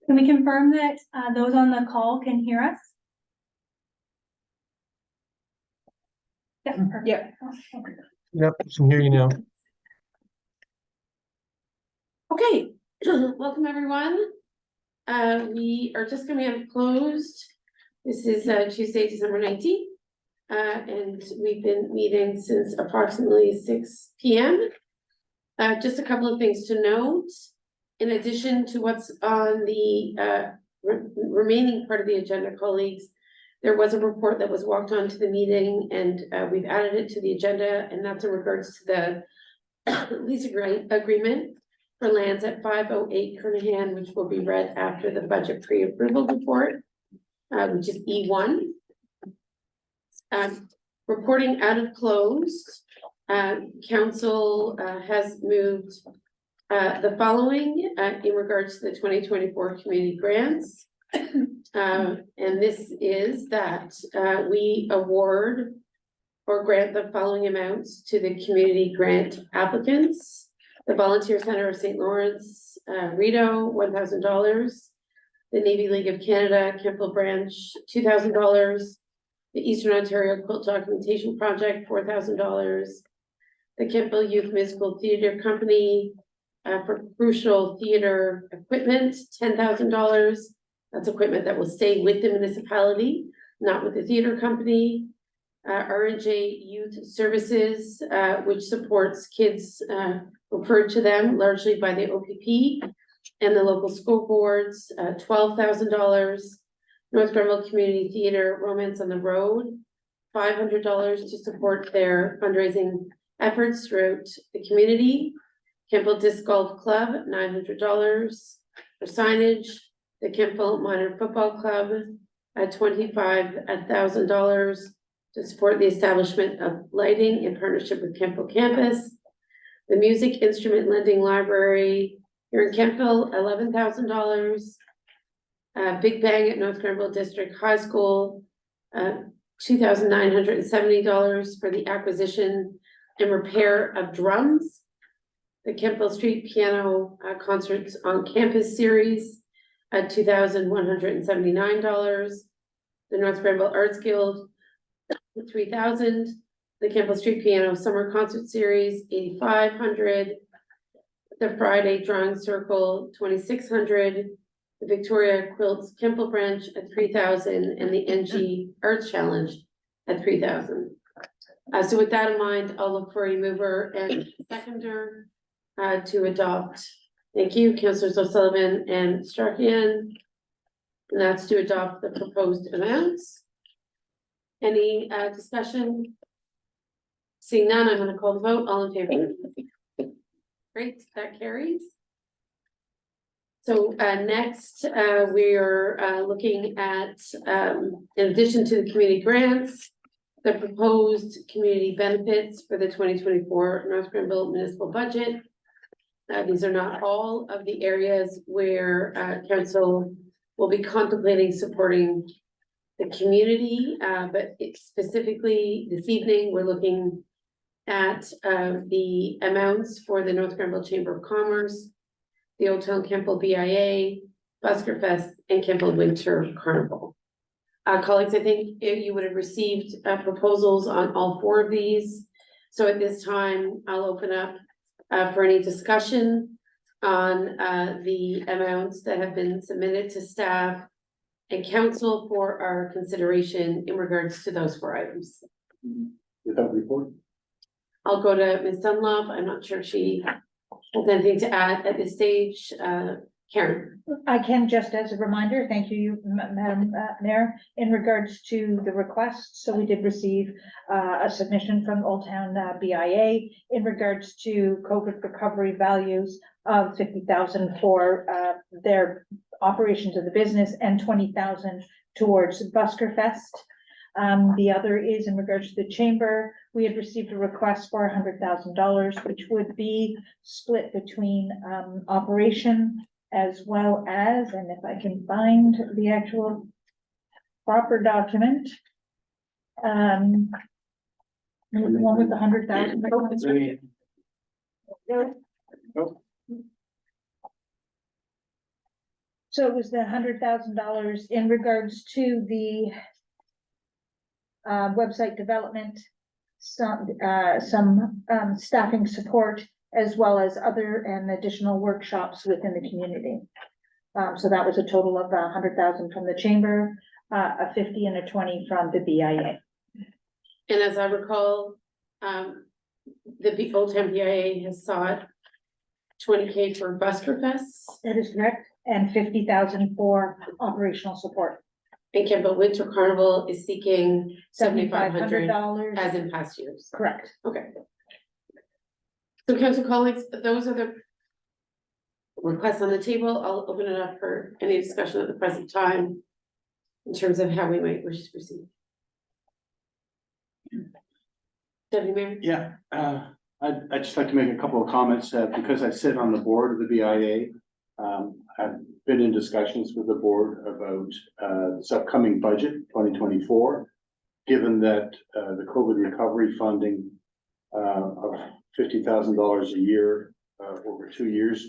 Can we confirm that those on the call can hear us? Yeah, perfect. Yep. Yep, I can hear you now. Okay, welcome everyone. We are just coming out of closed. This is Tuesday, December 19th. And we've been meeting since approximately 6 p.m. Just a couple of things to note. In addition to what's on the remaining part of the agenda, colleagues, there was a report that was walked onto the meeting and we've added it to the agenda, and that's in regards to the lease agreement for lands at 508 Kernahan, which will be read after the budget pre-approval report, which is E1. Reporting out of closed, council has moved the following in regards to the 2024 community grants. And this is that we award or grant the following amounts to the community grant applicants. The Volunteer Center of St. Lawrence, Rideau, $1,000. The Navy League of Canada, Kemple Branch, $2,000. The Eastern Ontario Quilt Documentation Project, $4,000. The Kemple Youth Musical Theatre Company for crucial theater equipment, $10,000. That's equipment that will stay with the municipality, not with the theater company. R&J Youth Services, which supports kids referred to them largely by the OPP and the local school boards, $12,000. North Grenville Community Theater, Romance on the Road, $500 to support their fundraising efforts throughout the community. Kemple Disc Golf Club, $900 for signage. The Kemple Minor Football Club at $25,000 to support the establishment of lighting in partnership with Kemple Campus. The Music Instrument Lending Library here in Kemple, $11,000. Big Bang at North Grenville District High School, $2,970 for the acquisition and repair of drums. The Kemple Street Piano Concerts on Campus series at $2,179. The North Grenville Arts Guild, $3,000. The Kemple Street Piano Summer Concert Series, $8,500. The Friday Drawing Circle, $2,600. The Victoria Quilts Kemple Branch at $3,000, and the NG Arts Challenge at $3,000. So with that in mind, I'll look for a mover and seconder to adopt. Thank you, Councillors O'Sullivan and Strachan. And that's to adopt the proposed amounts. Any discussion? Seeing none, I'm going to call the vote. All in favor? Great, that carries. So next, we are looking at, in addition to the community grants, the proposed community benefits for the 2024 North Grenville municipal budget. These are not all of the areas where council will be contemplating supporting the community, but specifically this evening, we're looking at the amounts for the North Grenville Chamber of Commerce, the Old Town Kemple BIA, Busker Fest, and Kemple Winter Carnival. Colleagues, I think you would have received proposals on all four of these. So at this time, I'll open up for any discussion on the amounts that have been submitted to staff and council for our consideration in regards to those four items. Without report? I'll go to Ms. Dunlop. I'm not sure if she has anything to add at this stage. Karen. I can, just as a reminder, thank you, Madam Mayor, in regards to the request. So we did receive a submission from Old Town BIA in regards to COVID recovery values of $50,000 for their operations of the business and $20,000 towards Busker Fest. The other is in regards to the chamber. We had received a request for $100,000, which would be split between operation as well as, and if I can find the actual proper document, one with the 100,000. So it was the $100,000 in regards to the website development, some staffing support, as well as other and additional workshops within the community. So that was a total of 100,000 from the chamber, a 50 and a 20 from the BIA. And as I recall, the Old Town BIA has sought 20K for Busker Fest, That is correct, and 50,000 for operational support. and Campbell Winter Carnival is seeking $7,500 $7,500, as in past years. correct. Okay. So council colleagues, those are the requests on the table. I'll open it up for any discussion at the present time in terms of how we might wish to proceed. Deputy Mayor? Yeah, I'd just like to make a couple of comments, because I sit on the board of the BIA. I've been in discussions with the board about, this upcoming budget, 2024. Given that, the COVID recovery funding, of $50,000 a year, over 2 years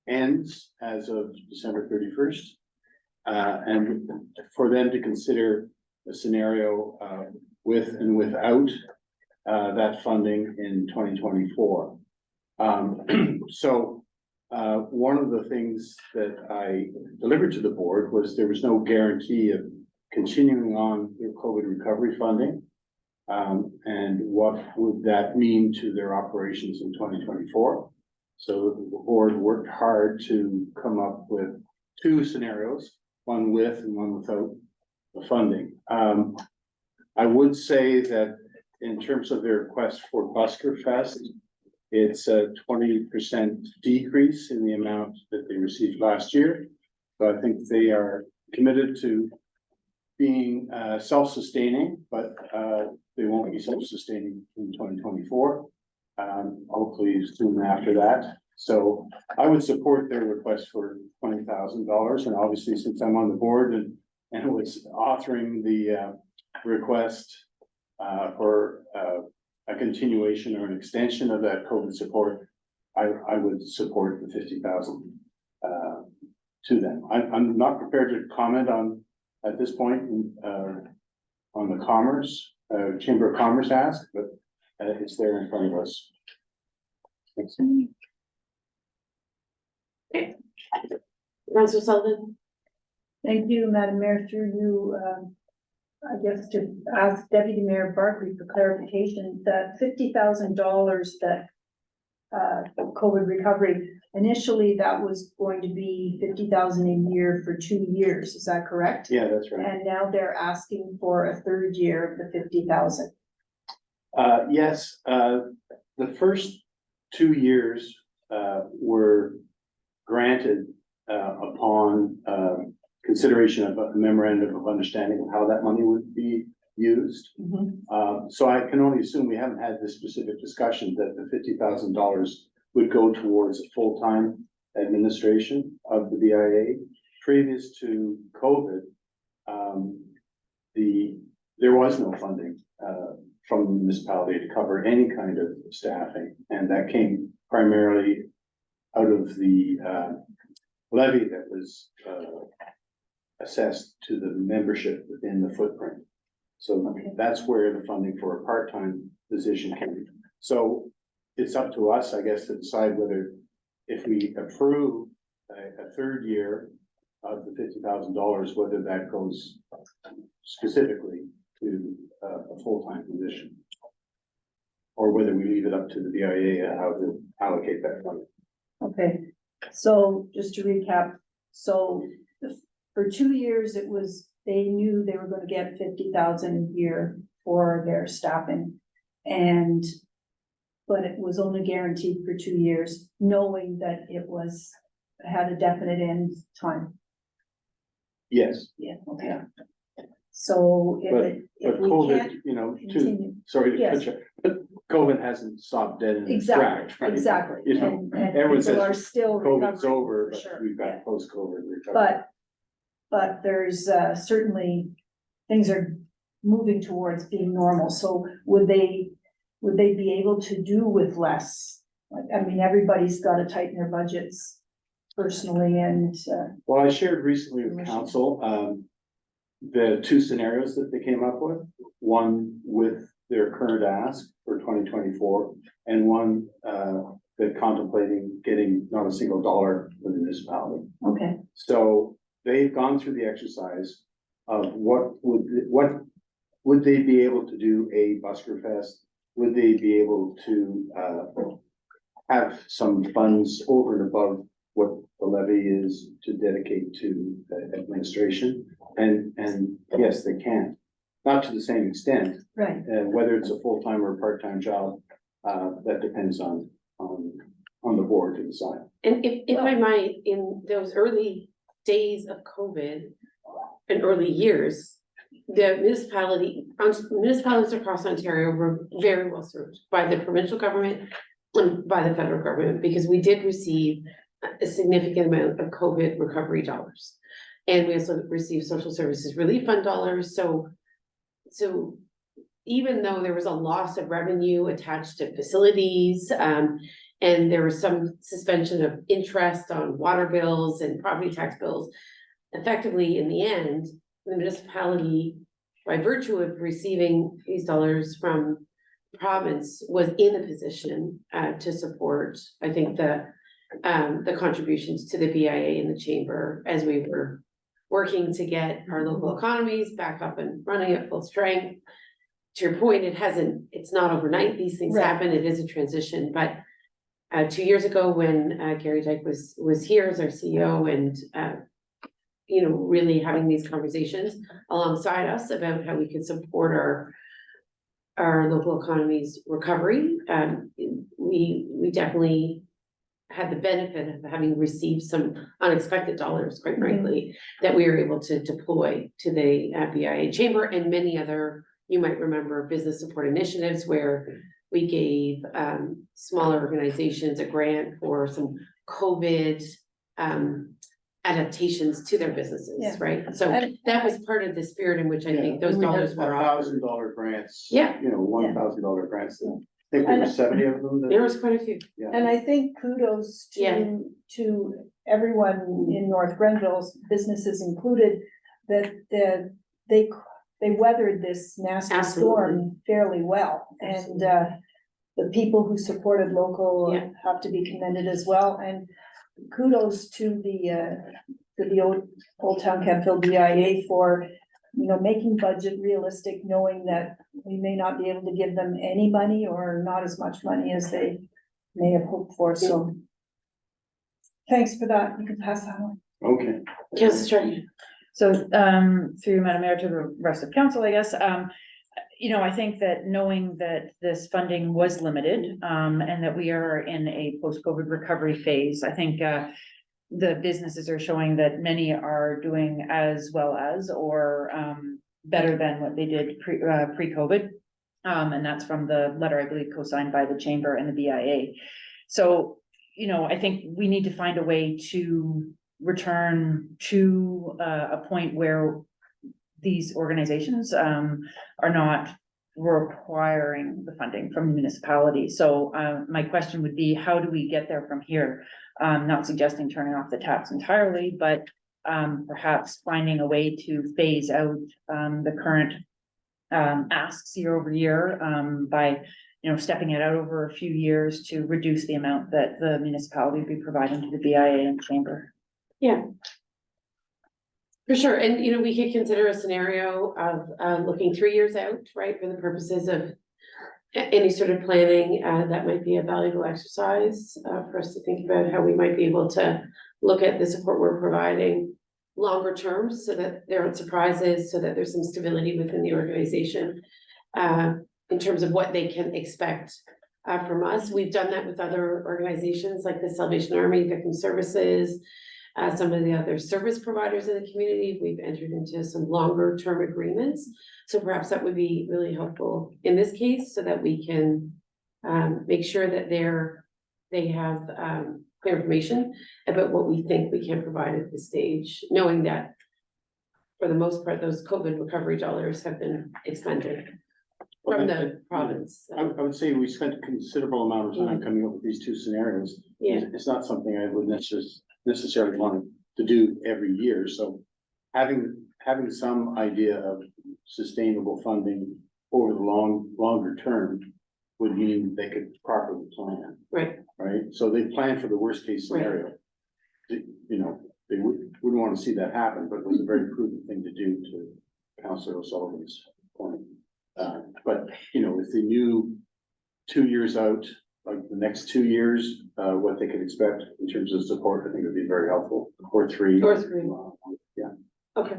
ends as of December 31st. And for them to consider a scenario, with and without that funding in 2024. So one of the things that I delivered to the board was there was no guarantee of continuing on their COVID recovery funding. And what would that mean to their operations in 2024? So the board worked hard to come up with 2 scenarios, one with and one without the funding. I would say that in terms of their request for Busker Fest, it's a 20% decrease in the amount that they received last year. So I think they are committed to being self-sustaining, but they won't be self-sustaining in 2024. Hopefully soon after that. So I would support their request for $20,000. And obviously, since I'm on the board and was authoring the request for a continuation or an extension of that COVID support, I would support the 50,000 to them. I'm not prepared to comment on at this point on the Commerce Chamber of Commerce ask, but it's there in front of us. Thanks. Councilor Sullivan? Thank you, Madam Mayor, through you, I guess to ask Deputy Mayor Barkley for clarification, that $50,000 that COVID recovery, initially that was going to be 50,000 a year for 2 years, is that correct? Yeah, that's right. And now they're asking for a 3rd year of the 50,000. Yes, the first 2 years were granted upon consideration of a memorandum of understanding of how that money would be used. So I can only assume we haven't had this specific discussion that the $50,000 would go towards a full-time administration of the BIA. Previous to COVID, there was no funding from the municipality to cover any kind of staffing, and that came primarily out of the levy that was assessed to the membership within the footprint. So that's where the funding for a part-time position came. So it's up to us, I guess, to decide whether, if we approve a 3rd year of the $50,000, whether that goes specifically to a full-time position, or whether we leave it up to the BIA how to allocate that money. Okay, so just to recap, so for 2 years, it was, they knew they were gonna get 50,000 a year for their staffing. But it was only guaranteed for 2 years, knowing that it had a definite end time. Yes, Yeah, okay. So if but we COVID, can't you know, continue, sorry to Yes. cut you, but COVID hasn't stopped dead in its exactly, tracks, right? exactly. You know, And everyone people are says still COVID's recovering, over, for but sure, we've yeah. got post-COVID recovery. But there's certainly, things are moving towards being normal, so would they be able to do with less? Like, I mean, everybody's gotta tighten their budgets personally and, Well, I shared recently with council, the two scenarios that they came up with. One with their current ask for 2024, and one, that contemplating getting not a single dollar from the municipality. okay, So they've gone through the exercise of what would they be able to do a Busker Fest? Would they be able to have some funds over and above what the levy is to dedicate to administration? And yes, they can, not to the same extent, right. whether it's a full-time or a part-time job, that depends on the board to decide. And if I might, in those early days of COVID and early years, the municipalities across Ontario were very well served by the provincial government and by the federal government, because we did receive a significant amount of COVID recovery dollars. And we also received social services relief fund dollars, so even though there was a loss of revenue attached to facilities, and there was some suspension of interest on water bills and property tax bills, effectively, in the end, the municipality, by virtue of receiving these dollars from the province, was in a position to support, I think, the contributions to the BIA and the chamber as we were working to get our local economies back up and running at full strength. To your point, it's not overnight, these things Right. happen, it is a transition, but 2 years ago, when Gary Dyke was here as our CEO, and really having these conversations alongside us about how we could support our local economy's recovery, we definitely had the benefit of having received some unexpected dollars, quite frankly, that we were able to deploy to the BIA chamber and many other, you might remember, business support initiatives where we gave smaller organizations a grant for some COVID adaptations to their businesses, Yeah. right? So And- that was part of the spirit in which I think those We had dollars were offered. $1,000 grants. Yeah. $1,000 grants. I think there were 70 of them. There was quite a few. Yeah. And I think kudos Yeah. to everyone in North Grenville, businesses included, that they weathered this nasty Absolutely. storm fairly well. And the people who supported local Yeah. have to be commended as well. And kudos to the Old Town Kemptville BIA for, making budget realistic, knowing that we may not be able to give them any money or not as much money as they may have hoped for, so. Thanks for that, you can pass that on. Okay. Councillor Strachan. So, through Madam Mayor to the rest of council, I guess, I think that knowing that this funding was limited, and that we are in a post-COVID recovery phase, I think, the businesses are showing that many are doing as well as, or, better than what they did pre-COVID. And that's from the letter, I believe, co-signed by the chamber and the BIA. So, I think we need to find a way to return to a point where these organizations are not requiring the funding from the municipality. So my question would be, how do we get there from here? Not suggesting turning off the taps entirely, but perhaps finding a way to phase out the current asks year over year by stepping it out over a few years to reduce the amount that the municipality would be providing to the BIA and chamber. Yeah. For sure, and we could consider a scenario of looking 3 years out, right, for the purposes of any sort of planning, that might be a valuable exercise for us to think about how we might be able to look at the support we're providing longer term, so that there aren't surprises, so that there's some stability within the organization in terms of what they can expect from us. We've done that with other organizations like the Salvation Army, Victim Services, some of the other service providers in the community. We've entered into some longer term agreements. So perhaps that would be really helpful in this case, so that we can make sure that they have clear information about what we think we can provide at this stage, knowing that for the most part, those COVID recovery dollars have been expended from the province. I would say we spent a considerable amount of time coming up with these two scenarios. Yeah. It's not something I would necessarily want to do every year, so having some idea of sustainable funding over the longer term would mean they could properly plan, Right, right? So they plan for the worst case scenario. You know, they wouldn't want to see that happen, but it was a very prudent thing to do, to Councillor O'Sullivan's point. But, you know, if they knew 2 years out, like the next 2 years, what they could expect in terms of support, I think would be very helpful, or 3. Or 3. Yeah. okay.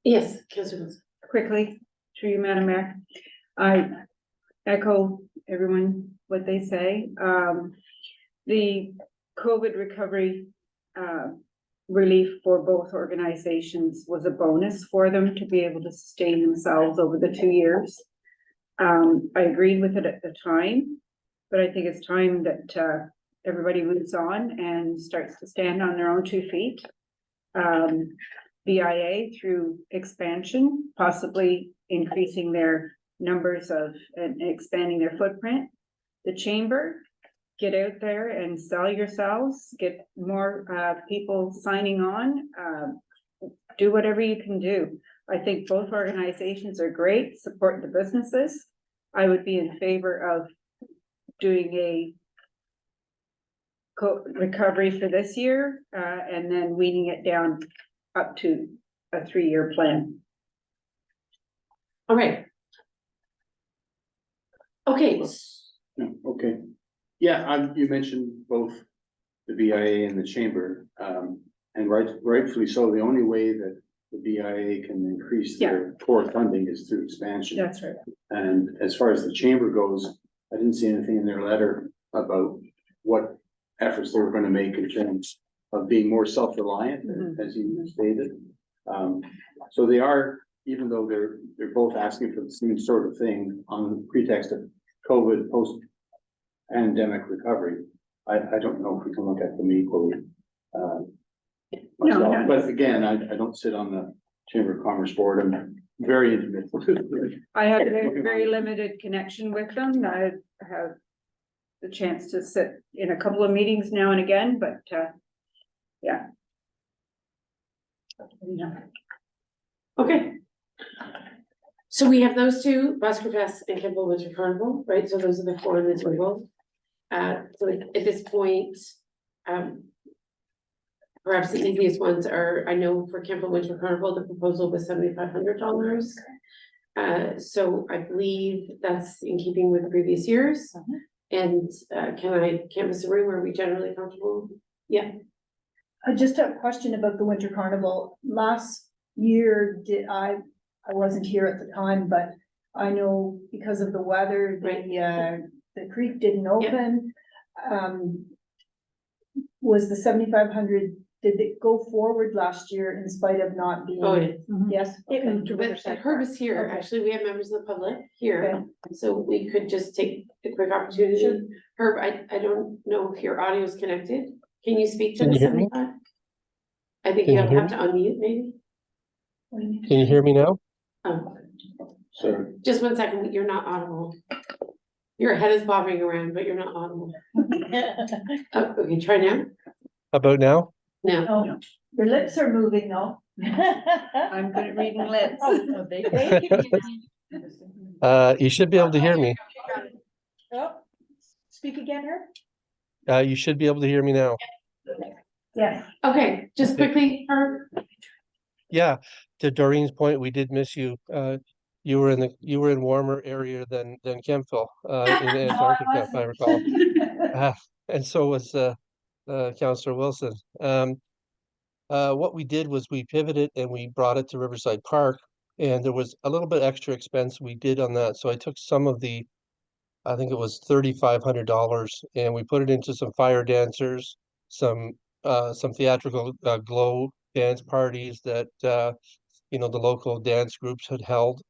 Yes, Councillor Wilson. Quickly, through you, Madam Mayor. I echo everyone, what they say. The COVID recovery relief for both organizations was a bonus for them to be able to sustain themselves over the 2 years. I agreed with it at the time, but I think it's time that everybody moves on and starts to stand on their own 2 feet. BIA through expansion, possibly increasing their numbers of and expanding their footprint. The chamber, get out there and sell yourselves, get more people signing on, do whatever you can do. I think both organizations are great, support the businesses. I would be in favor of doing a recovery for this year and then weaning it down up to a 3-year plan. All right. Okay, Yeah, okay. Yeah, you mentioned both the BIA and the chamber, and rightfully so. The only way that the BIA can increase their core funding is through expansion. That's right. And as far as the chamber goes, I didn't see anything in their letter about what efforts they were going to make in terms of being more self-reliant, as you stated. So they are, even though they're both asking for the same sort of thing on the pretext of COVID post-pandemic recovery, I don't know if we can look at them equally. Myself. No. But again, I don't sit on the Chamber of Commerce board. I'm very intimate with it. I have a very limited connection with them. I have the chance to sit in a couple of meetings now and again, but yeah. okay. So we have those two, Busker Fest and Kimball Winter Carnival, right? So those are the 4 in the table. So at this point, perhaps the easiest ones are, I know for Kimball Winter Carnival, the proposal was $7,500. So I believe that's in keeping with previous years. And can I canvass the room? Are we generally comfortable? Yeah. I just have a question about the Winter Carnival. Last year, I wasn't here at the time, but I know because of the weather, the creek didn't open. Was the 7,500, did it go forward last year in spite of not being? Oh, yeah. Yes. It Okay. moved to But Riverside Herb Park. is here. Okay. Actually, we have members of the public here. Okay. So we could just take a quick opportunity. Herb, I don't know if your audio is connected. Can you speak to Can the you hear me? 75? I think Can you'll you hear have to unmute maybe. Can you hear me now? So Just 1 second, you're not audible. Your head is bobbing around, but you're not audible. Oh, okay, try now. How about now? No. Oh, your lips are moving though. I'm good at reading lips. You should be able to hear me. Oh, speak again, Herb? You should be able to hear me now. Yes. Okay, just quickly, Herb. Yeah, to Doreen's point, we did miss you. You were in warmer area than Kemptville, in Antarctica, if I recall. And so was Councillor Wilson. What we did was we pivoted and we brought it to Riverside Park, and there was a little bit extra expense we did on that. So I took some of the, I think it was $3,500, and we put it into some fire dancers, some theatrical glow dance parties that the local dance groups had held.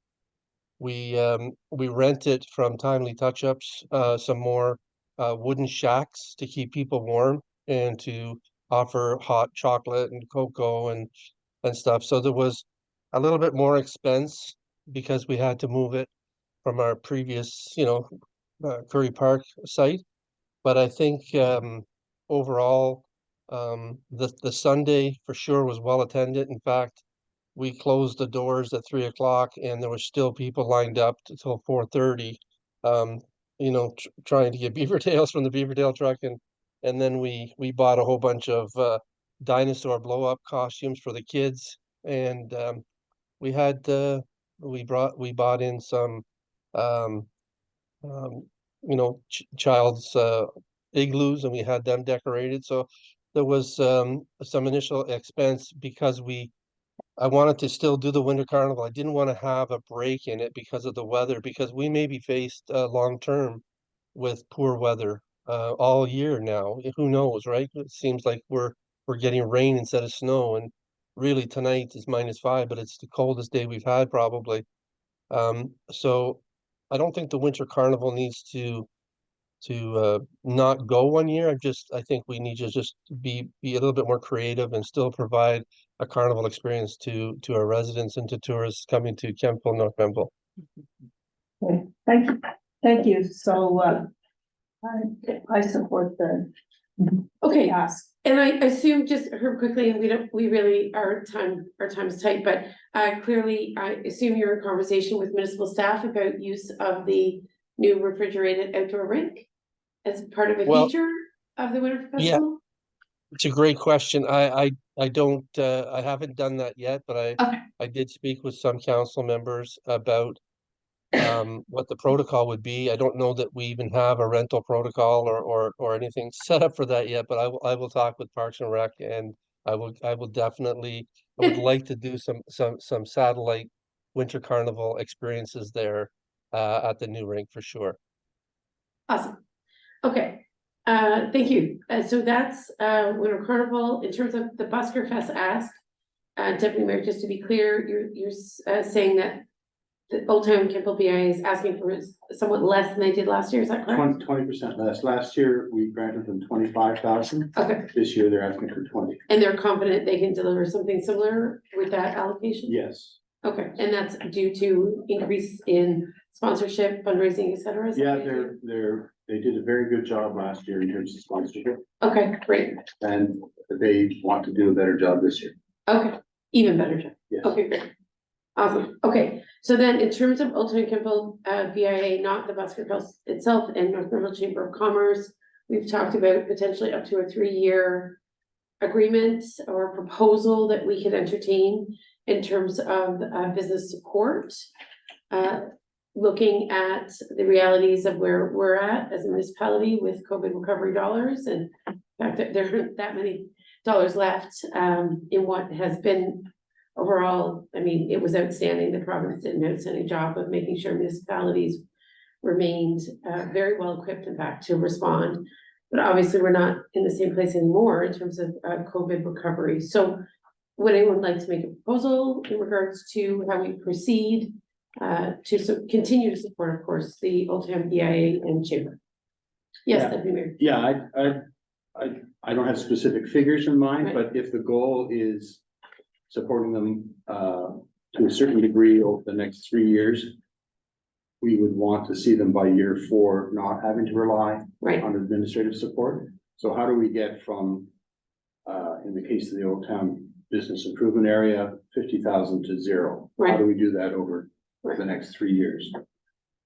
We rented from Timely Touch-Ups some more wooden shacks to keep people warm and to offer hot chocolate and cocoa and stuff. So there was a little bit more expense because we had to move it from our previous, Curry Park site. But I think overall, the Sunday for sure was well attended. In fact, we closed the doors at 3 o'clock and there were still people lined up until 4:30. Trying to get beaver tails from the beaver tail truck, and then we bought a whole bunch of dinosaur blow up costumes for the kids, and we had we bought in some um, child's igloos, and we had them decorated. So there was some initial expense because I wanted to still do the winter carnival. I didn't want to have a break in it because of the weather, because we may be faced long term with poor weather all year now. Who knows, right? It seems like we're getting rain instead of snow, and really tonight is -5, but it's the coldest day we've had probably. So I don't think the winter carnival needs to not go one year. I think we need to just be a little bit more creative and still provide a carnival experience to our residents and to tourists coming to Kemptville, North Pembble. Okay, thank you. So, I support the Okay, ask. and I assume just heard quickly, and we really, our time is tight, but clearly, I assume you're in conversation with municipal staff about use of the new refrigerated outdoor rink as part of a Well, feature of the Winter yeah, Festival? it's a great question. I don't I haven't done that yet, but Okay. I did speak with some council members about what the protocol would be. I don't know that we even have a rental protocol or anything set up for that yet, but I will talk with Parks and Rec, and I will definitely, I would like to do some satellite winter carnival experiences there at the new rink for sure. Awesome. Okay, thank you. So that's Winter Carnival. In terms of the Busker Fest ask, Deputy Mayor, just to be clear, you're saying that the Old Town Kemptville BIA is asking for somewhat less than they did last year, is that correct? 20% less. Last year, we granted them 25,000. Okay, This year, they're asking for 20. and they're confident they can deliver something similar with that allocation? Yes. Okay, and that's due to increase in sponsorship, fundraising, et cetera? Is that Yeah, what you they did a very good job last year in terms of sponsorship, do? Okay, great. and they want to do a better job this year. Okay, even better job. Yes. Okay, great. Awesome. Okay, so then in terms of Ultimate Kemptville, BIA, not the Busker Fest itself, and North Pembble Chamber of Commerce, we've talked about potentially up to a 3-year agreement or proposal that we could entertain in terms of business support. Looking at the realities of where we're at as a municipality with COVID recovery dollars, and the fact that there aren't that many dollars left in what has been overall, I mean, it was outstanding. The province did an outstanding job of making sure municipalities remained very well equipped, in fact, to respond. But obviously, we're not in the same place anymore in terms of COVID recovery. So would anyone like to make a proposal in regards to how we proceed to continue to support, of course, the Old Town BIA and Chamber? Yes, Yeah. Deputy Mayor. Yeah, I don't have specific figures in mind, Right. but if the goal is supporting them to a certain degree over the next 3 years, we would want to see them by year 4 not having to rely Right. on administrative support. So how do we get from, in the case of the Old Town Business Improvement Area, 50,000 to 0? How Right. do we do that over Right. the next 3 years?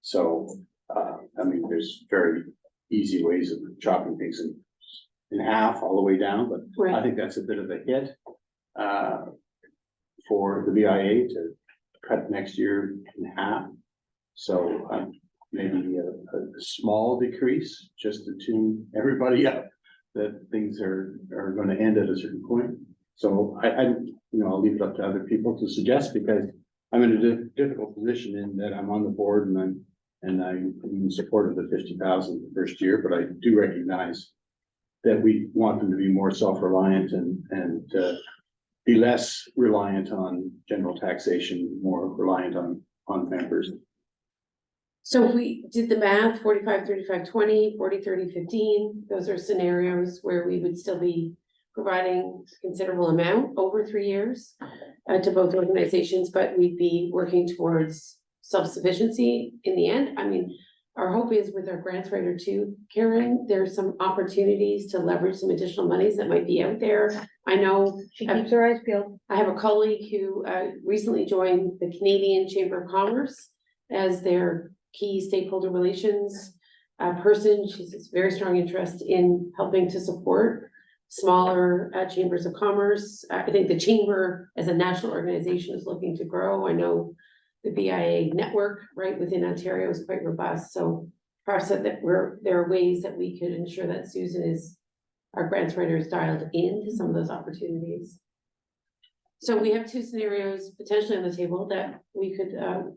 So, I mean, there's very easy ways of chopping things in half all the way down, but I Right. think that's a bit of a hit for the BIA to cut next year in half. So maybe a small decrease, just to tune everybody up that things are going to end at a certain point. So I'll leave it up to other people to suggest, because I'm in a difficult position in that I'm on the board and I'm in support of the 50,000 the first year, but I do recognize that we want them to be more self-reliant and be less reliant on general taxation, more reliant on members. So if we did the math, 45, 35, 20, 40, 30, 15, those are scenarios where we would still be providing a considerable amount over 3 years to both organizations, but we'd be working towards self-sufficiency in the end. I mean, our hope is with our grants writer too, Karen, there's some opportunities to leverage some additional monies that might be out there. I know She keeps her eyes peeled. I have a colleague who recently joined the Canadian Chamber of Commerce as their key stakeholder relations person. She's has very strong interest in helping to support smaller chambers of commerce. I think the chamber as a national organization is looking to grow. I know the BIA network right within Ontario is quite robust. So perhaps that there are ways that we could ensure that Susan is, our grants writer is dialed into some of those opportunities. So we have two scenarios potentially on the table that we could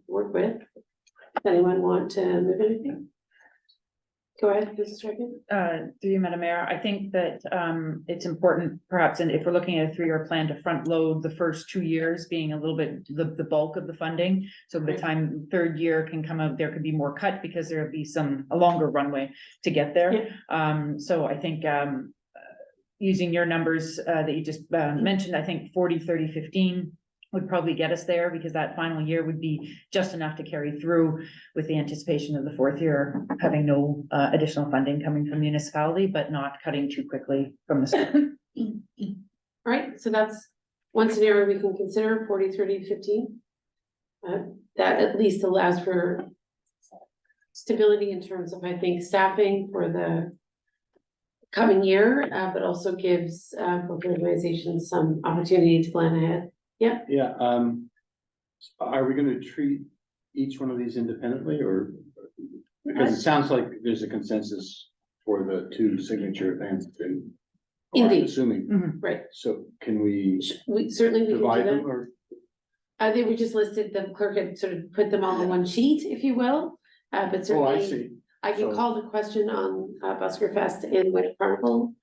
work with. Does anyone want to move anything? Go ahead, Mrs. Strickland. Through you, Madam Mayor, I think that it's important perhaps, and if we're looking at a 3-year plan, to front load the first 2 years being a little bit the bulk of the funding. So by the time third year can come out, there could be more cut because there'll be a longer runway to get there. So I think using your numbers that you just mentioned, I think 40, 30, 15 would probably get us there, because that final year would be just enough to carry through with the anticipation of the 4th year having no additional funding coming from municipality, but not cutting too quickly from the start. All right, so that's one scenario we can consider, 40, 30, 15. That at least allows for stability in terms of, I think, staffing for the coming year, but also gives both organizations some opportunity to plan ahead. Yeah, are we gonna treat each one of these independently, or? Because it sounds like there's a consensus for the 2 signature events and. or I'm Indeed. assuming, Right, so can we we certainly can divide do them, that. or? They were just listed, the clerk had sort of put them all in one sheet, if you will, but Oh, I certainly see. I can So- call the question on Busker Fest and Winter Carnival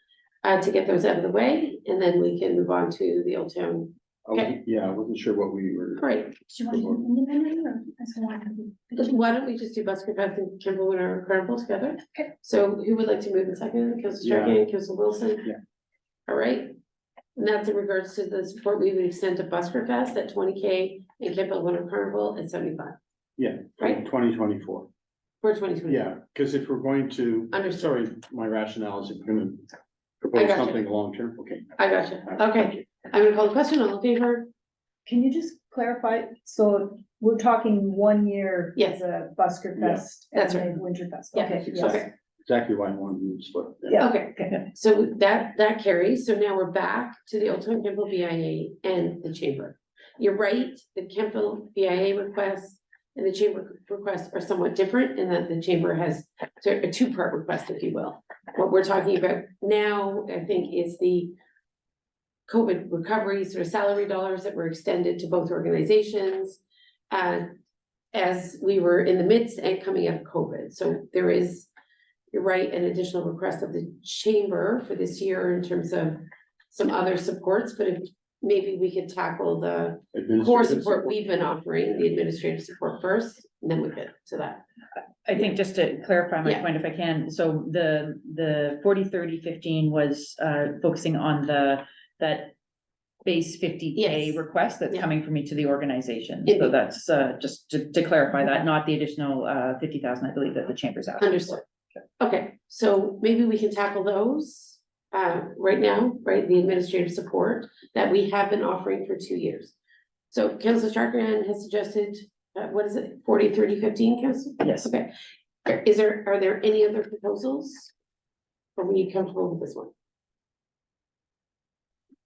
to get those out of the way, and then we can move on to the Old Town. Okay. Yeah, I wasn't sure what we were. Great, Do you want to do independently or as one? why don't we just do Busker Fest and Kimball Winter Carnival together? Okay. So who would like to move in second? Council Strachan and Council Wilson? Yeah. All right, and that's in regards to the support we would extend to Busker Fest at 20K and Kimball Winter Carnival at 75 Yeah, Right. 2024. for 2020. Yeah, because if we're going to, Understood. sorry, my rationale is if we're gonna propose gotcha. something long-term, okay. I got you. Okay, I'm gonna call the question. All in favor? Can you just clarify, so we're talking 1 year Yes. as a Busker Yeah. Fest That's and then Winter Fest, Yeah. okay, yes. Okay. Exactly why I wanted to split. Yeah. Okay, Okay. so that carries, so now we're back to the Old Town Campbell BIA and the chamber. You're right, the Campbell BIA requests and the chamber requests are somewhat different in that the chamber has a 2-part request, if you will. What we're talking about now, I think, is the COVID recovery sort of salary dollars that were extended to both organizations. As we were in the midst and coming out of COVID, so there is, you're right, an additional request of the chamber for this year in terms of some other supports, but if maybe we could tackle the core Administrative support we've been offering, the administrative support first, and then we get to that. I think just to clarify my Yeah. point, if I can, so the 40, 30, 15 was focusing on that base 50K Yes. request that's Yeah. coming from each of the organizations. So Indeed. that's just to clarify that, not the additional 50,000, I believe, that the chamber's asking. Understood. Okay, so maybe we can tackle those right now, right, the administrative support that we have been offering for 2 years. So Councilor Strachan has suggested, what is it, 40, 30, 15, Council? Yes. Okay, are there any other proposals? Or were you comfortable with this one?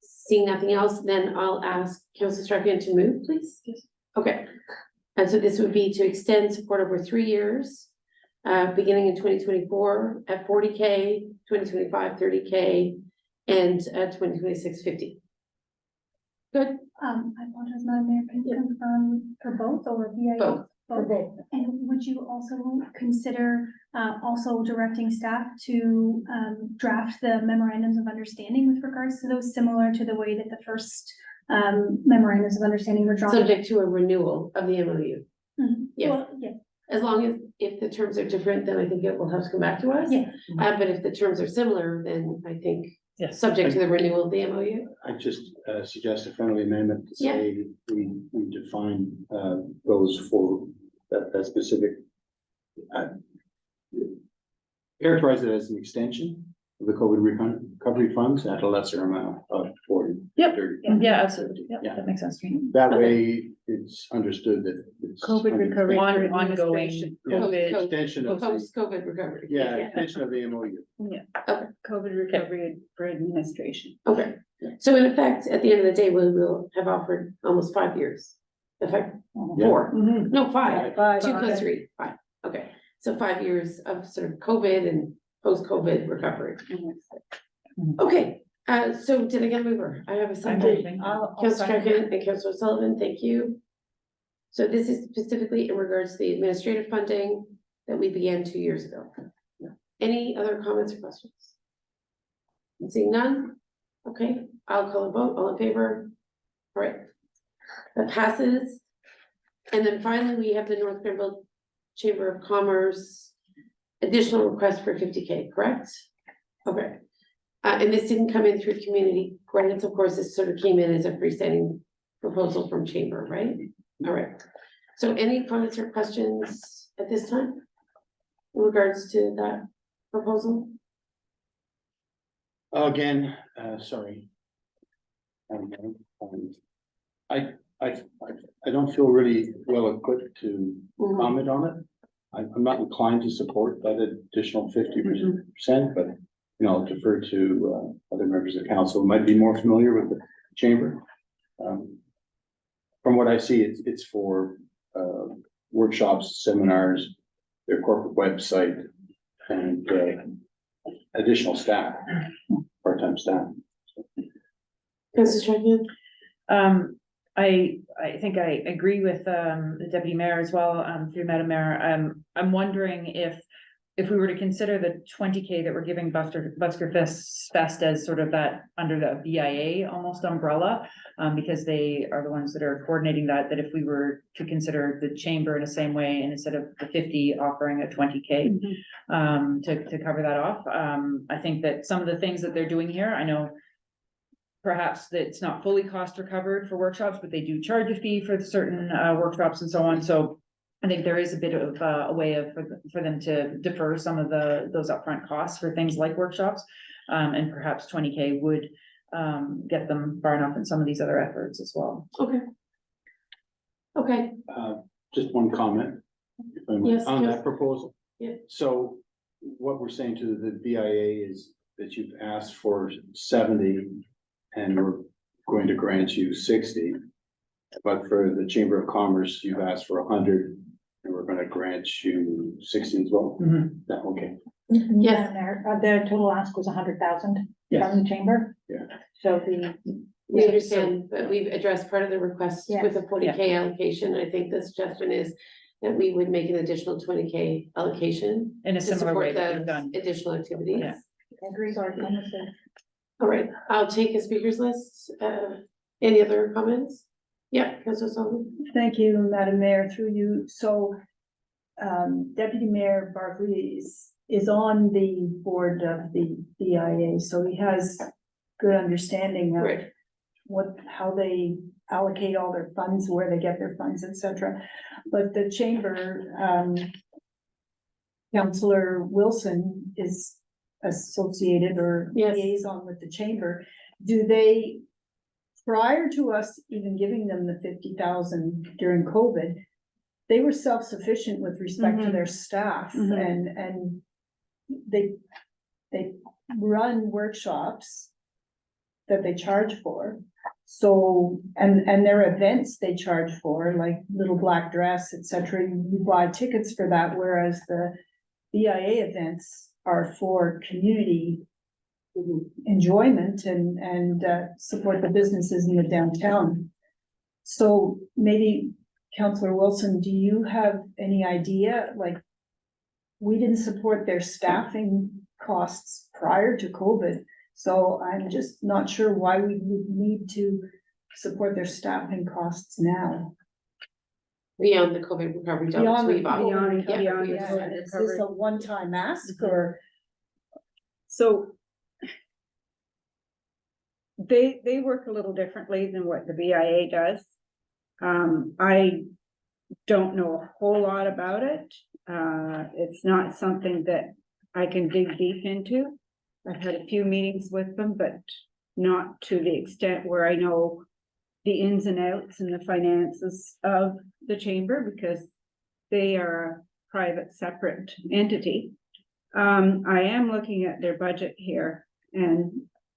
Seeing nothing else, then I'll ask Councilor Strachan to move, please. Yes. Okay, and so this would be to extend support over 3 years, beginning in 2024 at 40K, 2025, 30K, and 2026, 50. Good, I apologize, Madam Mayor, can you confirm for both or BIA? Both. Both. And would you also consider also directing staff to draft the memorandums of understanding with regards to those, similar to the way that the first memorandums of understanding were drawn? subject to a renewal of the MOU. Mhm. Yes. Well, yeah, As long as, if the terms are different, then I think it will have to come back to us. yeah. But if the terms are similar, then I think, Yes. subject to the renewal of the MOU. I just suggest a friendly amendment to say we define those for that specific. characterize it as an extension of the COVID recovery funds at a lesser amount of 40. Yep. 30. Yeah, absolutely. Yep, Yeah. that makes sense to me. That way, it's understood that it's. COVID under recovery. On- for ongoing administration. Yeah. COVID. Extension of, Post-COVID recovery. yeah, extension of the MOU. COVID recovery for administration. Okay, so in effect, at the end of the day, we will have offered almost 5 years. Effect, Yeah. 4, Mhm. no, 5, Five. 2 plus 3, 5, okay. So 5 years of sort of COVID and post-COVID recovery. Okay, so did I get a mover? I have a second. I'll Councilor second. Duncan and Councilor Sullivan, thank you. So this is specifically in regards to the administrative funding that we began 2 years ago. Any other comments or questions? Seeing none? Okay, I'll call a vote, all in favor? All right, that passes. And then finally, we have the North Grenville Chamber of Commerce additional request for 50K, correct? Okay. And this didn't come in through community grants, of course, this sort of came in as a freestanding proposal from Chamber, right? All right. So any comments or questions at this time? In regards to that proposal? Again, sorry. I don't feel really well equipped to Mhm. comment on it. I'm not inclined to support that additional 50%, but, you know, I'll defer to, other members of council who might be more familiar with the chamber. From what I see, it's for, workshops, seminars, their corporate website, and, additional staff, part-time staff. Councilor Trunnion? I think I agree with the deputy mayor as well, through Madam Mayor. I'm wondering if we were to consider the 20K that we're giving Busker Fest as sort of that under the BIA almost umbrella, because they are the ones that are coordinating that if we were to consider the chamber in the same way, and instead of the 50 offering a 20K to cover that off. I think that some of the things that they're doing here, I know perhaps that it's not fully cost recovered for workshops, but they do charge a fee for the certain workshops and so on. So I think there is a bit of a way for them to defer some of those upfront costs for things like workshops. And perhaps 20K would get them far enough in some of these other efforts as well. Okay. Okay, Just one comment. if I might, Yes, on yes. that proposal. Yeah. So what we're saying to the BIA is that you've asked for 70 and we're going to grant you 60. But for the Chamber of Commerce, you've asked for 100 and we're gonna grant you 60 as well. Yeah, okay. Yes. Madam Mayor, the total ask was 100,000 Yes. from the chamber. Yeah. So we understand, but we've addressed part of the request Yes. with a 40K allocation. I think the suggestion is that we would make an additional 20K allocation In a to similar way support that we've the done. additional activities. Yeah. agree, sorry, All right, I'll take a speakers list. Any other comments? Yeah, Councilor Sullivan. Thank you, Madam Mayor, through you. So, Deputy Mayor Barkley is on the board of the BIA, so he has good understanding of Right. how they allocate all their funds, where they get their funds, et cetera. But the chamber, Councillor Wilson is associated or Yes. liaison with the chamber. Do they, prior to us even giving them the 50,000 during COVID, they were self-sufficient with respect to their staff and they run workshops that they charge for. So, and their events they charge for, like Little Black Dress, et cetera. You buy tickets for that, whereas the BIA events are for community enjoyment and support the businesses in the downtown. So maybe Councillor Wilson, do you have any idea, like, we didn't support their staffing costs prior to COVID, so I'm just not sure why we would need to support their staffing costs now. Beyond the COVID recovery dollars Beyond we've offered. beyond- Yeah, beyond we the Yeah, understand. COVID is this a recovery. one-time ask or? So they work a little differently than what the BIA does. I don't know a whole lot about it. It's not something that I can dig deep into. I've had a few meetings with them, but not to the extent where I know the ins and outs and the finances of the chamber, because they are a private, separate entity. I am looking at their budget here, and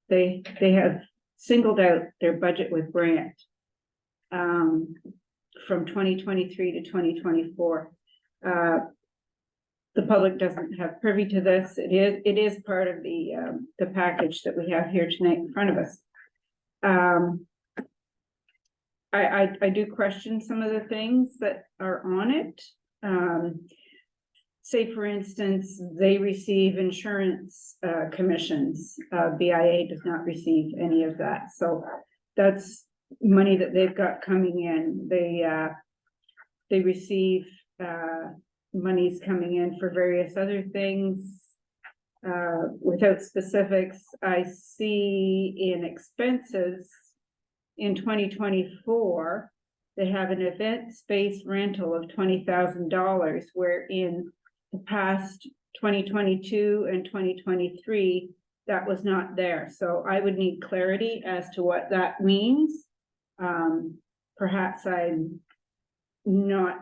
they have singled out their budget with Brant from 2023 to 2024. The public doesn't have privy to this. It is part of the package that we have here tonight in front of us. I do question some of the things that are on it. Say, for instance, they receive insurance commissions. BIA does not receive any of that. So that's money that they've got coming in. They receive monies coming in for various other things. Without specifics, I see in expenses in 2024, they have an event space rental of $20,000, where in the past 2022 and 2023, that was not there. So I would need clarity as to what that means. Perhaps I'm not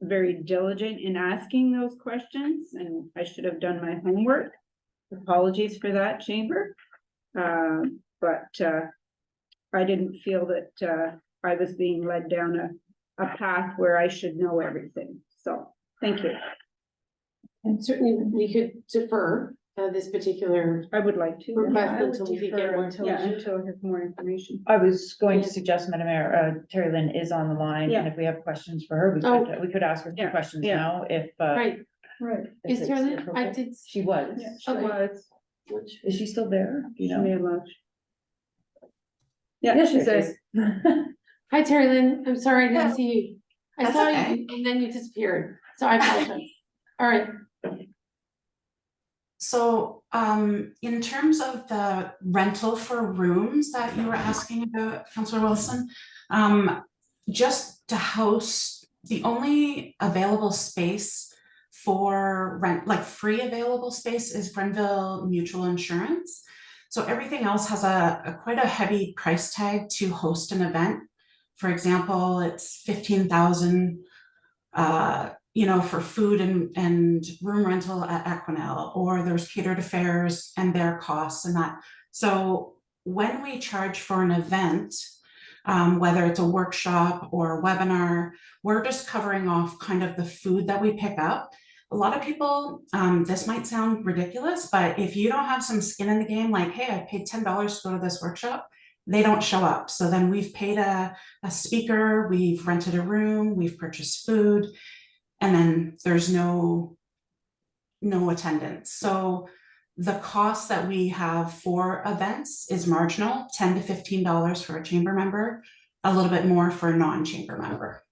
very diligent in asking those questions, and I should have done my homework. Apologies for that, chamber. But I didn't feel that I was being led down a path where I should know everything. So, thank you. And certainly we could defer this particular I would like to. request I would until we get defer more until- Yeah, information. until I have more information. I was going to Yeah. suggest, Madam Mayor, Terry Lynn is on the line, Yeah. and if we have questions for her, Oh. we could ask her two Yeah, questions yeah. now, if. Right, Right. if is it's Carolyn, I appropriate. did. She was. Yeah, she Okay. was. Is she still there? Do you She know? may have left. Yeah, Yes, she's there there. she is. Hi, Terry Lynn, I'm sorry I didn't Yeah. see you. I That's saw okay. you and then you disappeared, so I apologize. All right, So, in terms of the rental for rooms that you were asking about, Councillor Wilson, just to house, the only available space for rent, like free available space, is Grenville Mutual Insurance. So everything else has a quite a heavy price tag to host an event. For example, it's 15,000, for food and room rental at Equinel, or there's catered affairs and their costs and that. So when we charge for an event, whether it's a workshop or a webinar, we're just covering off kind of the food that we pick up. A lot of people, this might sound ridiculous, but if you don't have some skin in the game, like, hey, I paid $10 to go to this workshop, they don't show up. So then we've paid a speaker, we've rented a room, we've purchased food, and then there's no attendance. So the cost that we have for events is marginal, $10 to $15 for a chamber member, a little bit more for a non-chamber member.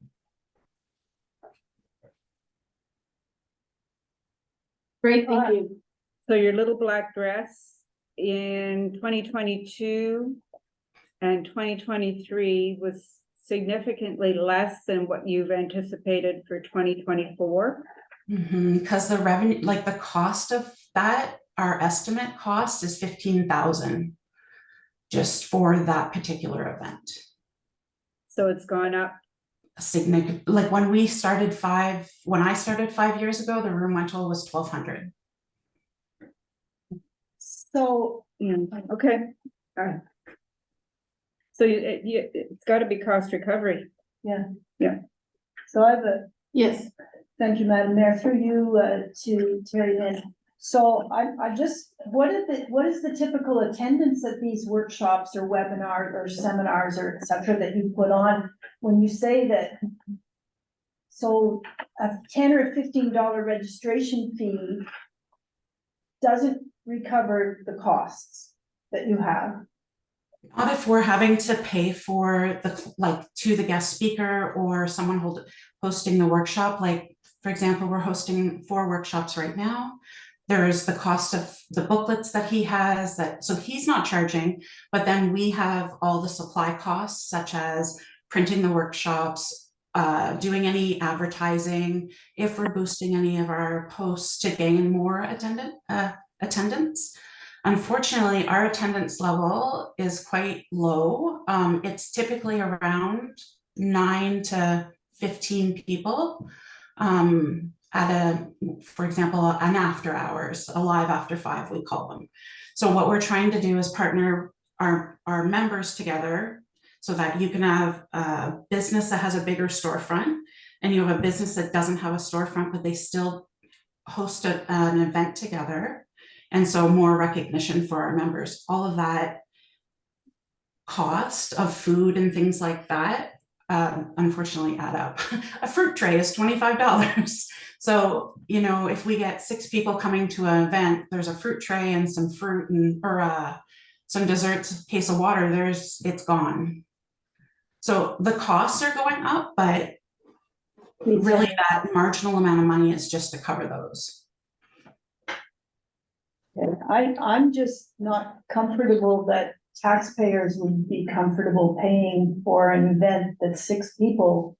great, thank you. So your little black dress in 2022 and 2023 was significantly less than what you've anticipated for 2024. Because the revenue, like the cost of that, our estimate cost is 15,000 just for that particular event. So it's gone up. Significant, like when I started 5 years ago, the room rental was 1,200. So, okay. All right. So it's got to be cost recovery. So I have a, Yes, thank you, Madam Mayor, through you to Terry Lynn. So I just, what is the typical attendance at these workshops or webinars or seminars or et cetera that you put on? When you say that, so a $10 or $15 registration fee doesn't recover the costs that you have. Not if we're having to pay for to the guest speaker or someone hosting the workshop. Like, for example, we're hosting 4 workshops right now. There's the cost of the booklets that he has, so he's not charging, but then we have all the supply costs, such as printing the workshops, doing any advertising, if we're boosting any of our posts to gain more attendance. Unfortunately, our attendance level is quite low. It's typically around 9 to 15 people at for example, an after hours, a live after 5, we call them. So what we're trying to do is partner our members together so that you can have a business that has a bigger storefront and you have a business that doesn't have a storefront, but they still host an event together. And so more recognition for our members. All of that cost of food and things like that, unfortunately add up. A fruit tray is $25. So, you know, if we get 6 people coming to an event, there's a fruit tray and some fruit and, or some desserts, a case of water, it's gone. So the costs are going up, but really that marginal amount of money is just to cover those. I'm just not comfortable that taxpayers would be comfortable paying for an event that 6 people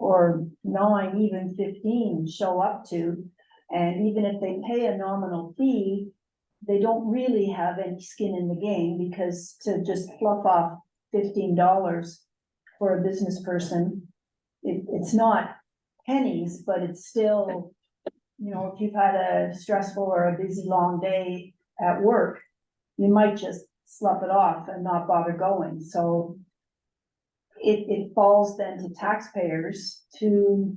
or 9, even 15 show up to. And even if they pay a nominal fee, they don't really have any skin in the game, because to just fluff off $15 for a business person, it's not pennies, but it's still, you know, if you've had a stressful or a busy long day at work, you might just slough it off and not bother going. So it falls then to taxpayers to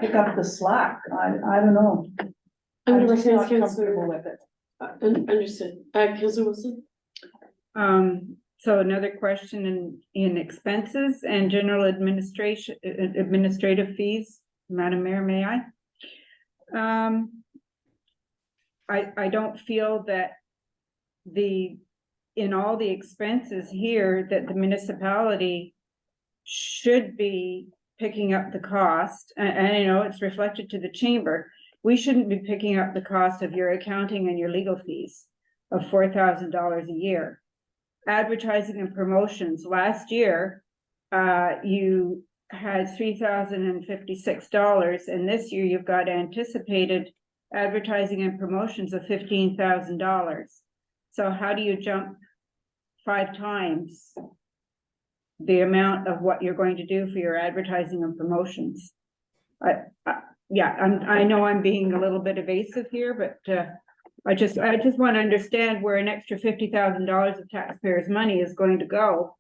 pick up the slack. I don't know. I'm just not comfortable with it. Understood. Councilor Wilson? So another question in expenses and general administration, administrative fees. Madam Mayor, may I? I don't feel that in all the expenses here that the municipality should be picking up the cost, and you know, it's reflected to the chamber. We shouldn't be picking up the cost of your accounting and your legal fees of $4,000 a year. Advertising and promotions, last year, you had $3,056, and this year you've got anticipated advertising and promotions of $15,000. So how do you jump 5 times the amount of what you're going to do for your advertising and promotions? I know I'm being a little bit evasive here, but I just want to understand where an extra $50,000 of taxpayers' money is going to go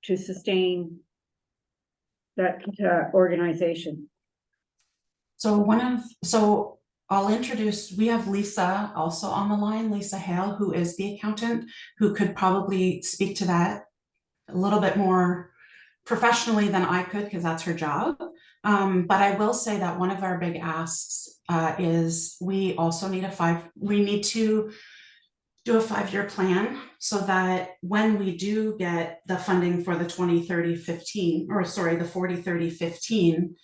to sustain that organization. So I'll introduce, we have Lisa also on the line, Lisa Hale, who is the accountant, who could probably speak to that a little bit more professionally than I could, because that's her job. But I will say that one of our big asks is we also need we need to do a 5-year plan, so that when we do get the funding for the 20-30-15, or sorry, the 40-30-15,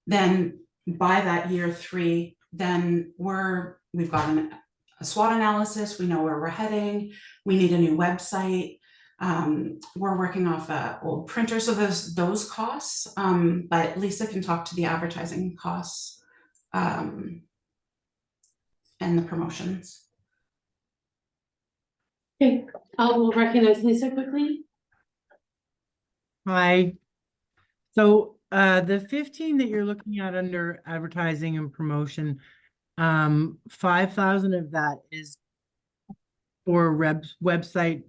then by that year 3, then we've got a SWOT analysis, we know where we're heading, we need a new website, we're working off an old printer, so there's those costs, but Lisa can talk to the advertising costs and the promotions. Okay, I'll recognize Lisa quickly. Hi. So the 15 that you're looking at under advertising and promotion, 5,000 of that is for website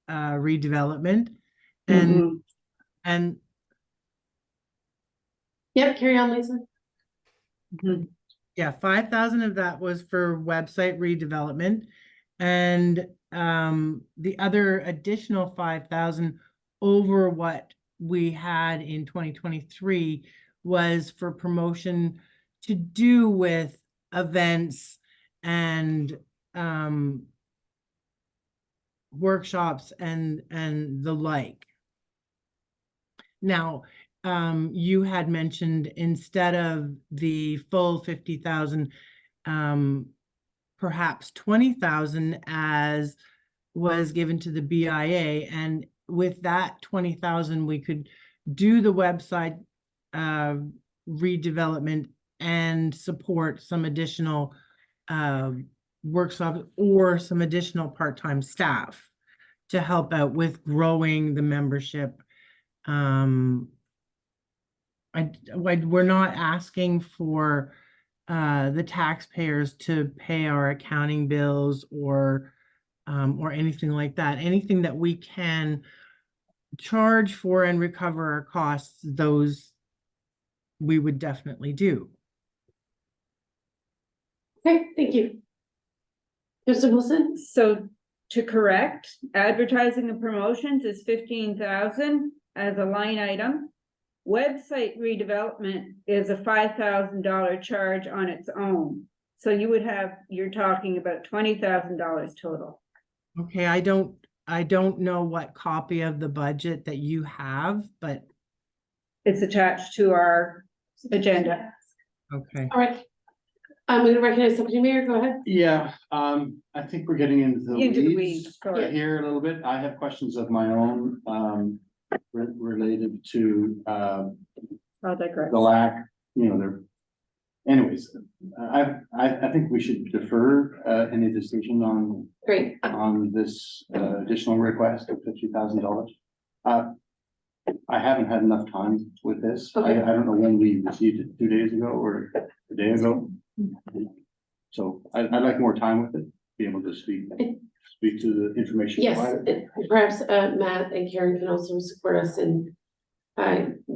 redevelopment, and and Yep, carry on, Lisa. yeah, 5,000 of that was for website redevelopment, and the other additional 5,000 over what we had in 2023 was for promotion to do with events and workshops and the like. Now, you had mentioned, instead of the full 50,000, perhaps 20,000 as was given to the BIA, and with that 20,000 we could do the website redevelopment and support some additional workshops or some additional part-time staff to help out with growing the membership. We're not asking for the taxpayers to pay our accounting bills or anything like that. Anything that we can charge for and recover our costs, those we would definitely do. Okay, thank you. Mr. Wilson? So to correct, advertising and promotions is 15,000 as a line item. Website redevelopment is a $5,000 charge on its own. So you would have, you're talking about $20,000 total. Okay, I don't know what copy of the budget that you have, but It's attached to our agenda. okay. All right. I'm going to recognize Deputy Mayor. Go ahead. Yeah, I think we're getting into the Into the weeds weeds, sorry. here a little bit. I have questions of my own, related to, I'll digress. the lack, there. Anyways, I think we should defer, any decision Great. on this, additional request of $50,000. I haven't had enough time with this. Okay. I don't know when we received it, 2 days ago or a day ago. So I'd like more time with it, be able to speak to the information Yes, provided. perhaps Matt and Karen can also support us in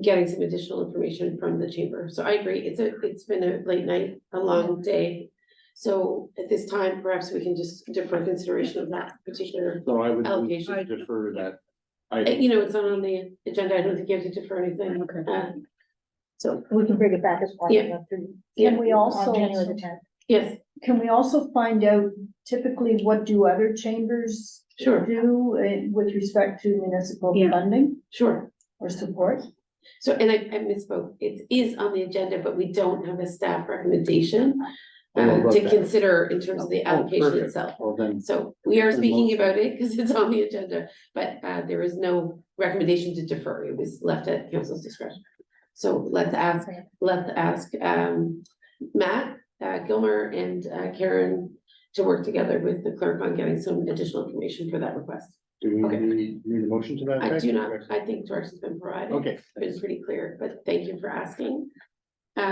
getting some additional information from the chamber. So I agree. It's been a late night, a long day. So at this time, perhaps we can just defer consideration of that particular. So I would Allocation. defer that. It's not on the agenda. I don't think you have to defer anything. Okay. So, We can bring it back as part of Yeah. Can we on also, January the 10th. yes, can we also find out typically what do other chambers sure, do with respect to municipal Yeah. funding sure. or support? So, and I misspoke. It is on the agenda, but we don't have a staff recommendation to consider in terms of the allocation itself. Well, then, So we are speaking about it because it's on the agenda, but there is no recommendation to defer. It was left at council's discretion. So let's ask Matt Gilmer and Karen to work together with the clerk on getting some additional information for that request. do we Okay. need a motion to that? I effect? do not, I think direction's been provided. Okay. It's been pretty clear, but thank you for asking.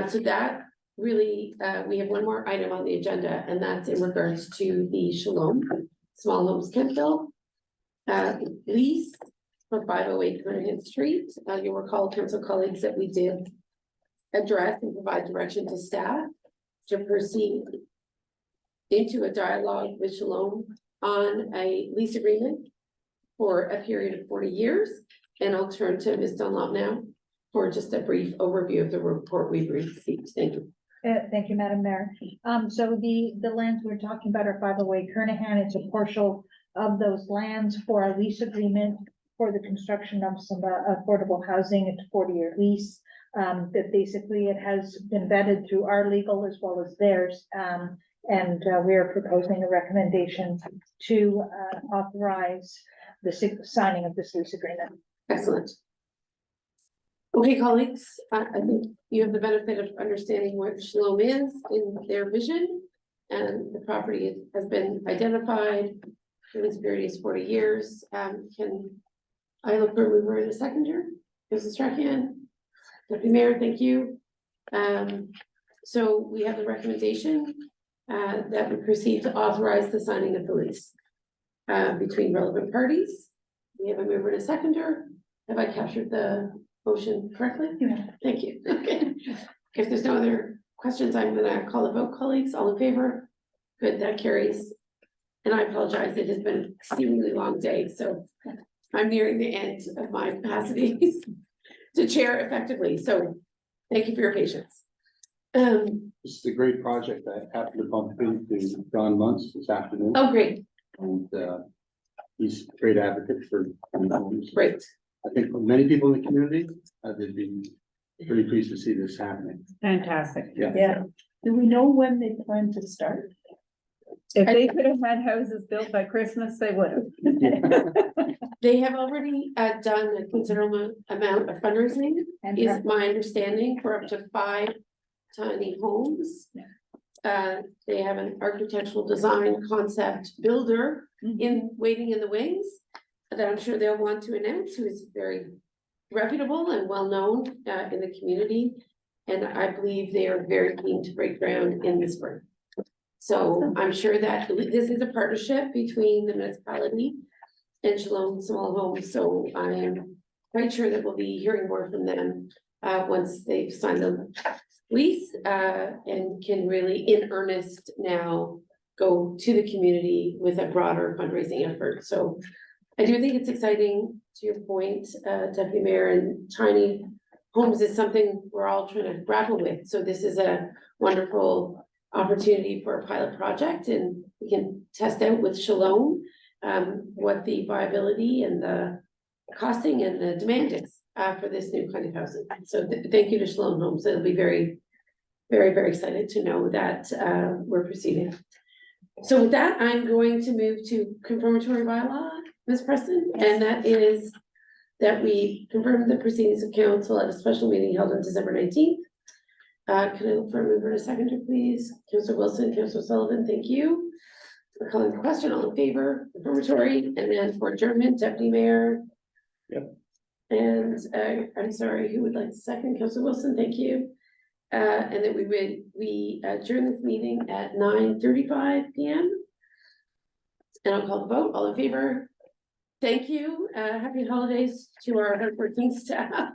So that really, we have one more item on the agenda, and that's in regards to the Shalom Small Homes Kentville lease for 508 Kernahan Street. You'll recall, council colleagues, that we did address and provide direction to staff to proceed into a dialogue with Shalom on a lease agreement for a period of 40 years. And I'll turn to Ms. Dunlop now for just a brief overview of the report we've received. Thank you. Thank you, Madam Mayor. So the lands we're talking about are 508 Kernahan. It's a partial of those lands for a lease agreement for the construction of some affordable housing. It's a 40-year lease. That basically it has been vetted through our legal as well as theirs. And we are proposing a recommendation to authorize the signing of this lease agreement. Excellent. Okay, colleagues, I think you have the benefit of understanding what Shalom is in their vision. And the property has been identified. The lease period is 40 years. Can I look for a mover and a seconder? Mrs. Strachan, Deputy Mayor, thank you. So we have the recommendation that we proceed to authorize the signing of the lease between relevant parties. We have a mover and a seconder. Have I captured the motion correctly? Yeah. Thank you. Okay. If there's no other questions, I'm gonna call the vote, colleagues. All in favor? Good, that carries. And I apologize, it has been an exceedingly long day, so I'm nearing the end of my capacities to chair effectively, so thank you for your patience. This is a great project. I happened to bump into John Muntz this afternoon. Oh, great, And he's a great advocate for homes. great. I think for many people in the community, they'd be pretty pleased to see this happening. Fantastic. Yeah. Yeah. Do we know when they plan to start? If they could have had houses built by Christmas, they would have. They have already done a considerable amount of fundraising, And is my understanding, for up to 5 tiny homes. They have an architectural design concept builder waiting in the wings that I'm sure they'll want to announce, who is very reputable and well-known in the community. And I believe they are very keen to break ground in the spring. So I'm sure that this is a partnership between the municipality and Shalom Small Homes, so I am quite sure that we'll be hearing more from them once they've signed the lease and can really in earnest now go to the community with a broader fundraising effort. So I do think it's exciting, to your point, Deputy Mayor, and tiny homes is something we're all trying to grapple with. So this is a wonderful opportunity for a pilot project, and we can test out with Shalom what the viability and the costing and the demand is for this new kind of housing. So thank you to Shalom Homes. It'll be very, very excited to know that we're proceeding. So with that, I'm going to move to confirmatory bylaw, Ms. Preston, and that is that we confirm the proceedings of council at a special meeting held on December 19th. Can I look for a mover and a seconder, please? Councilor Wilson, Councilor Sullivan, thank you. We're calling the question, all in favor, confirmatory, and then for adjournment, Deputy Mayor. Yep. And I'm sorry, who would like to second? Councilor Wilson, thank you. And then we adjourn this meeting at 9:35 p.m. And I'll call the vote, all in favor. Thank you. Happy holidays to our hardworking staff.